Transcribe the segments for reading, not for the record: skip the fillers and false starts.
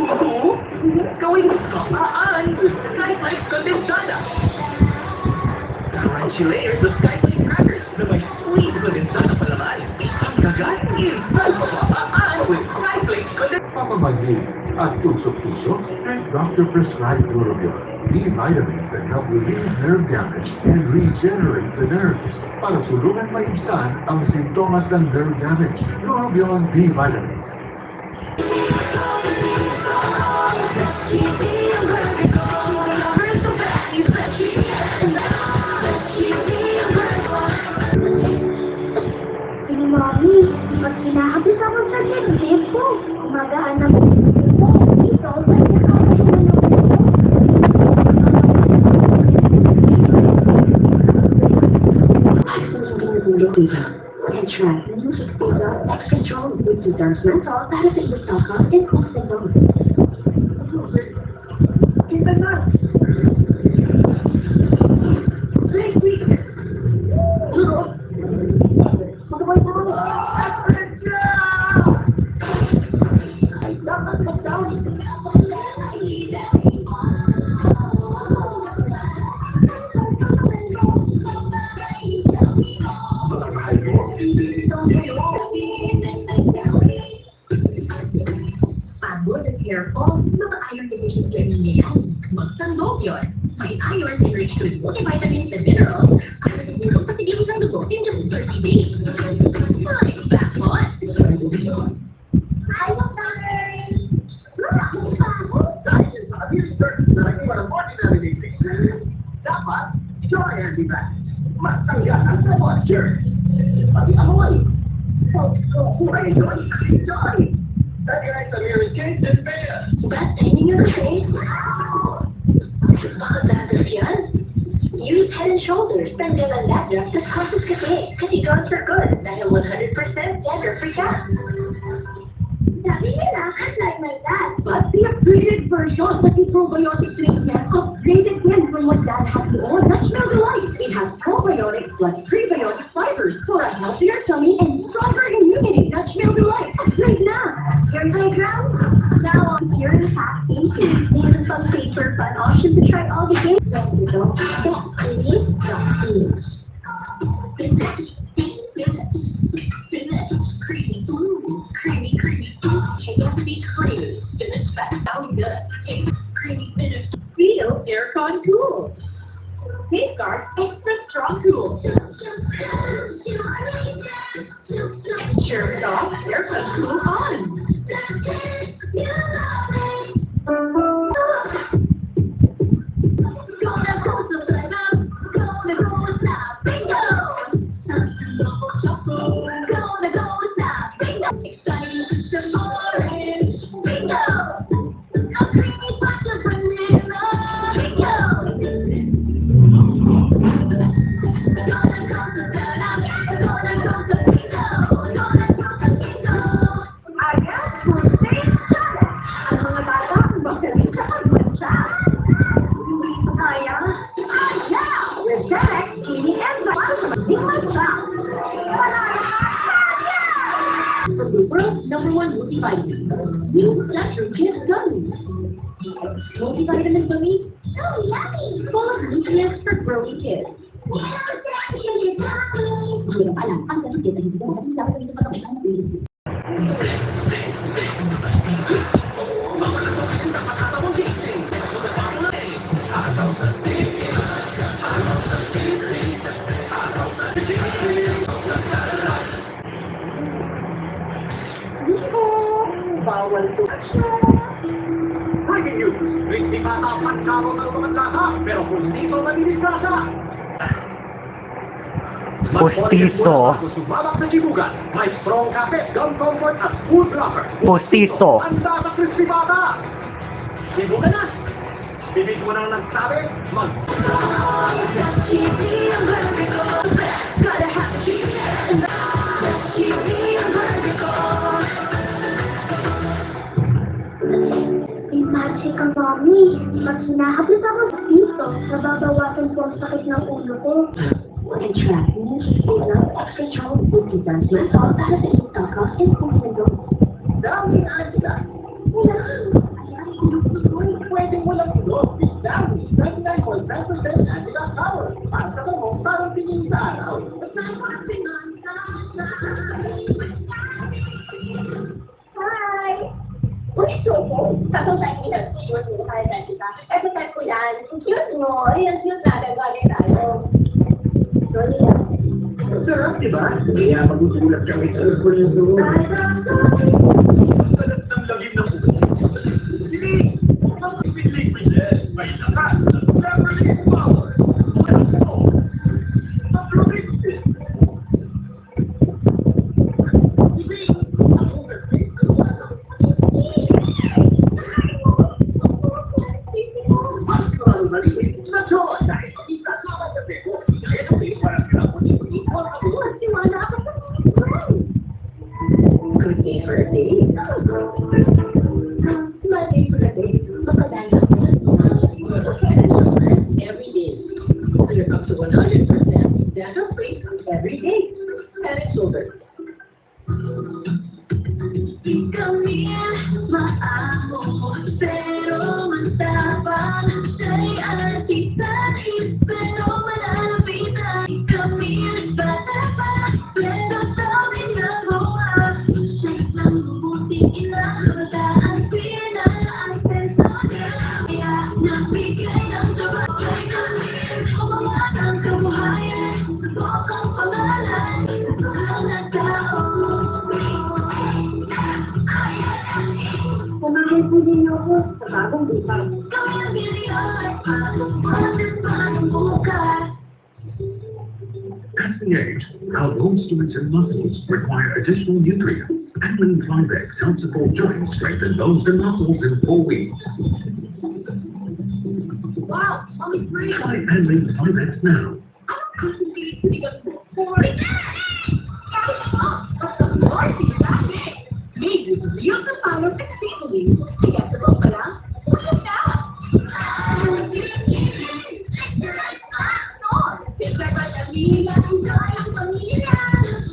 Oo, gawing kamaan Skyflake Condensada. Crunchy layers of Skyflake crackers na may sweet condensada palaman. Isang kaganin sa kamaan with Skyflake Condensada. Papamagli at tusok-tusok, doctor prescribed Neurobion, B vitamins that help relieve nerve damage and regenerate the nerves. Para tulungan maibsan ang sintomas ng nerve damage. Neurobion B vitamins. Ini Mami, pag kinahapit ako sa dibdib ko, magaan ang dibdib ko. Ito, ba't nakakasya ng and try the music photo X-Control with Susan's mental para sa iyong toko and kung sa iyong kita na! Great week! Magkabay na ako! Ay, dapat mag-down! Pagod at careful, mga-iron deficiency niya yan. Magsanlog yun. May iron enriched with multivitamins and minerals para sa inyong patigil ng dugo in just 30 days. My backbone! Hi, Doctor! Maraming bago! Dahil sa research na naging ordinary baby, dapat joy and be back. Matanggal ang sabon, cheers! Pati amoy! Joy! Joy! Recognize the Mary Kate and Bea! Best painting of the face? Bakit yan? Use Head and Shoulders, Bengal and Dandruff sa Causes Cafe. Kasi drugs are good dahil 100% dandruff-free ka. Sabi nila, like my dad. But the upgraded version, pati probiotic drink niya, upgraded yan from what dad had before. That's now the life. It has probiotics plus prebiotic fibers for a healthier tummy and stronger immunity. That's now the life. Upgrade na! Your playground? Now on Pure and Happy, this is some paper fun option to try all the games. When you don't get creamy, don't eat. Creamy, ooh, creamy, creamy, ooh. It has to be creamy. And it's fat, sound good. Creamy, finish. Feel Aircon Cool. Safeguard extra strong cool. Sure, dog, Aircon Cool on. #1 multivitamin. New Natural Kids Gummies. Multivitamin gummies? So yummy! Full of nutrients for growing kids. Hindi na pala, ang ganun kita hindi mo kasi dapat hindi pa ang nabilis. Bawal to. Breaking news! Hindi pa kapagkaro ng mga lasa, pero kung dito maniligasa. Postizo. Sumabak na sibugan, may strong cafe, gum comfort at food locker. Postizo. Handa sa crispy bata. Sibugan na. Bibig mo nang nagsabi, mag... Magic ang Mami. Pag hinahapit ako sa dito, nababawasan po ang sakit ng ulo ko. And tracking, enough extra child food development para sa iyong toko and kung ito. Daming asa. Hi! Uy, Choco, tatong tayo pinag-cute mo tayo na kita. Every time ko yan, ang cute mo. Ay, ang cute na, nagwagay tayo. Sorry lang. Ang sarap, di ba? Kaya magutulak kami sa urban yung doon. Ay, Salat ng lagim ng ulo. Hindi! Ang pinipinit, may lakas ng traveling power. Ang provinces. Hindi! Ang overfit. Mas parang maliit na jowa dahil isasama sa beko. Kaya naman parang kapon hindi ko ako. Tiwala ka sa mga friend. Good day for a day. Monday for a day. Makadala ko na Every day. Clear up to 100% data free every day. And it's over. Kami maamo, pero matapang. Siya'y artistanis, pero malalapitan. Kami bata pa, pero sabi na gawa. Siya'y mabuting inakadaan, pinaka-arte sa kaya nabigay ng sabay. Kami umangat ang kabuhayan, subok ang pangalan, ang nagtao. Samahan po ninyo ako sa bagong bukas. Kami ang bilihan, bagong bukas. At the age, our bones, joints, and muscles require additional nutrients. Amylin Clivex helps support joints, strengthen bones and muscles in 4 weeks. Wow, Mommy free. Try Amylin Clivex now. Made with real Tapalo successfully. Digestible pa lang? Busog ka! Siyempre ba nabila ang joy ang pamilya?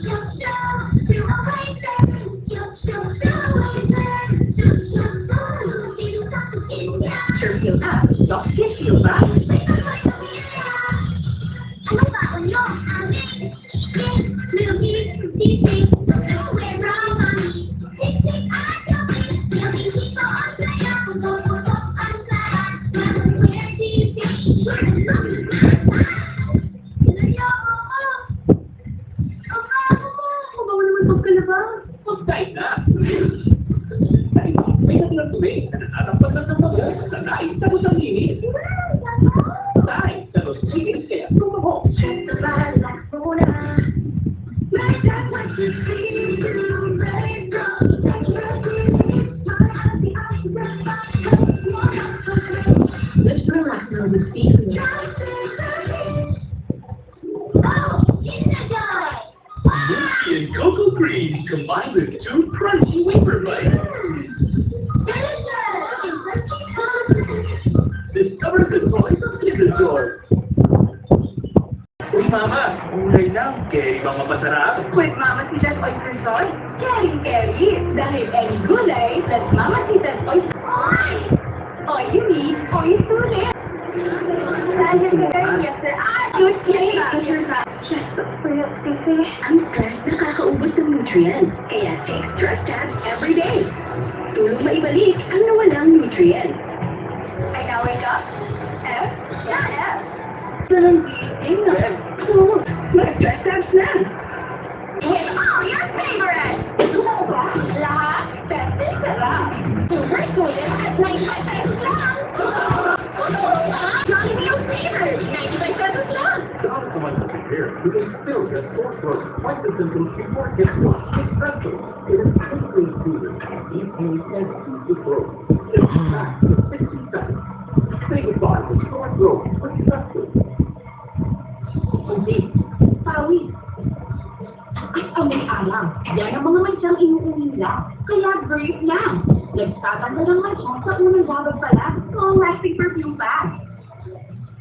Yup, yup, pinapaitin. Yup, yup, pinapaitin. Yup, yup, pinapaitin. Sure feel up. Don't get feel ba? May pamilya. Anong baon nyo? Amin. Little bit, sisig. Nowhere wrong. Sisig at kami. Little dito ang saya. Putok ang saya. Nowhere sisig. Ilayo mo. Ang bago mo. Mabawa naman pagkalabang. Pagkain na. Ay, may naglang tubig. Natatapat na sa mga. Sanay, tapos ang init. Sanay, tapos init. Kaya kumabok. Relax muna. Like that what you see. Let it go. Let's relax now with Steve. Oh, in the guy. Milky and cocoa cream combined with 2 crunchy wafer bites. Discover the voice of Kinder Joy. Uy, Mama, ulay lang. Kaya mga masarap. With Mama Tita's Oyster Sauce, carry. Dahil any gulay, that's Mama Tita's Oyster Sauce. All you need, oyster ulit. Dahil kagaya niya sa good day. Just the fruit, kasi ang stress nakakaubos ng nutrients. Kaya take stress tabs every day. Tulong maibalik ang nawalang nutrients. I now wake up. F? Yeah, F. Parang gising na. Oo, mag-stress tabs na. With all your favorites! Ano ba? Lahat? Beste sarap! Super sulit at 95 pesos lang! Johnny Meal Savers! 95 pesos lang! Not so much to compare, you can still get sore throat twice as simple before it gets worse. Especially, it is quickly soothing and deeply sensitive to throat. It's fast in 60 seconds. Say goodbye to sore throat with Strepsil. Hindi. Pawi. At amoy alam. Yan ang mga mansyang inuuwi nila. Kaya brave lang. Nagtatanda ng mansyang sa unang babag pa lang. Long-lasting perfume pa.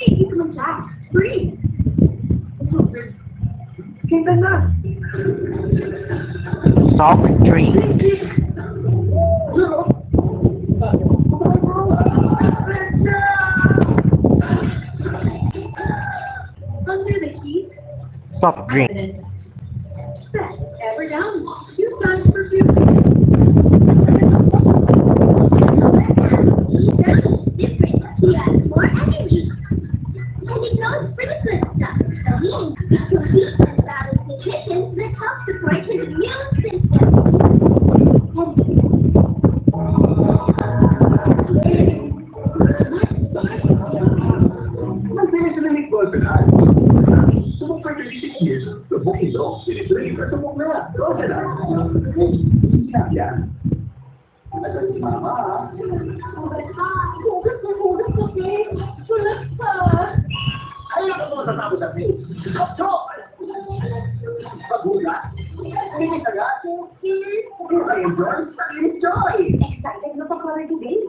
Tigit naman siya. Free. Kita na. Soft drink. Under the heat, Soft drink. years, subok ito. Sinitri, subok na. Okay na. Yan. Talagang si Mama, ha? Hugas kasi. Sulat pa. Ayaw ka mo natapos sa akin. Kapto! Paghulat. Hindi ka nga. I enjoy. Enjoy. Excited na pa color today.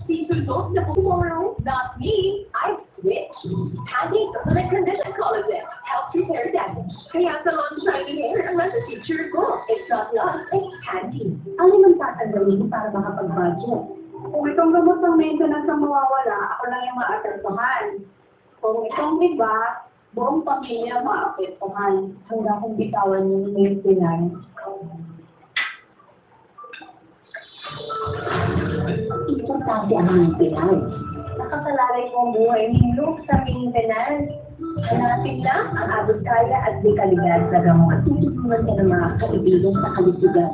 Season 2 na tomorrow. Not me. I switch. Handy Ultimate Condition Collagen helps repair damage. Kaya salon shiny hair ang nasa picture ko. It's not lost, it's handy. Ano naman tatanggalin para makapag-budget? Kung itong gamot ng maintenance ang mawawala, ako lang yung maapektuhan. Kung itong iba, buong pamilya maapektuhan. Hanggang kung bitawan yung maintenance. Importante ang maintenance. Nakasalalay mo ang buhay nilo sa maintenance. Hanapin lang ang abot kaya at di kalidad sa gamot. Tutulungan ka ng mga kaibigan sa kalitugan.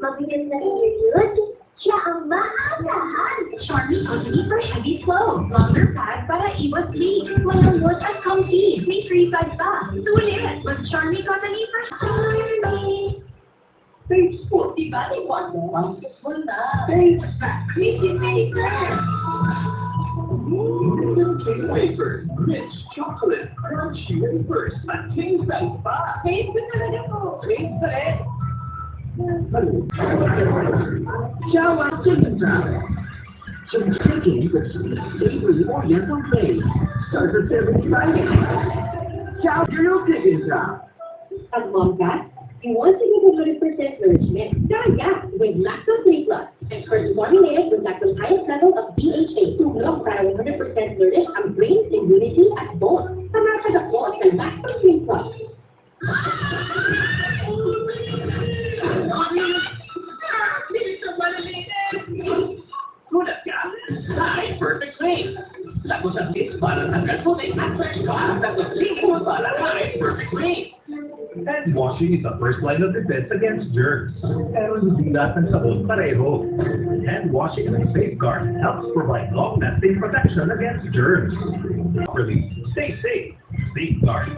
Mabilis na i-review. Siya ang maagahan. Charmy Company for heavy flow. Longer pad para iwas leak. Malambot at comfy. May free pad pa. Sulit with Charmy Company for Charmy. Page 41. Wonderful na. Page back. Creepy paper. Wafer, rich chocolate, crunchy wafers, at king size pa. Page ko talaga po. King size. Jawa Chicken Salad. Some chicken with sweet, savory oriental taste. Starts at 75. Jawa Grill Chicken Salad. Pag mom ka, you want to get 100% nourishment. Kaya with lactose-free plus. Experts formulated with lactose highest level of DHA. Tulong para 100% nourish ang brain, immunity, at bones. Samatag ako sa lactose-free plus. Gulat ka? Ay, perfect way. Tapos ang tips para tanggal po na yung answers pa. Tapos hindi mo pala ay perfect way. Hand washing is the first line of defense against germs. Pero hindi lahat ng sabon pareho. Hand washing is a safeguard helps provide long-lasting protection against germs. Properly, stay safe. Safeguard.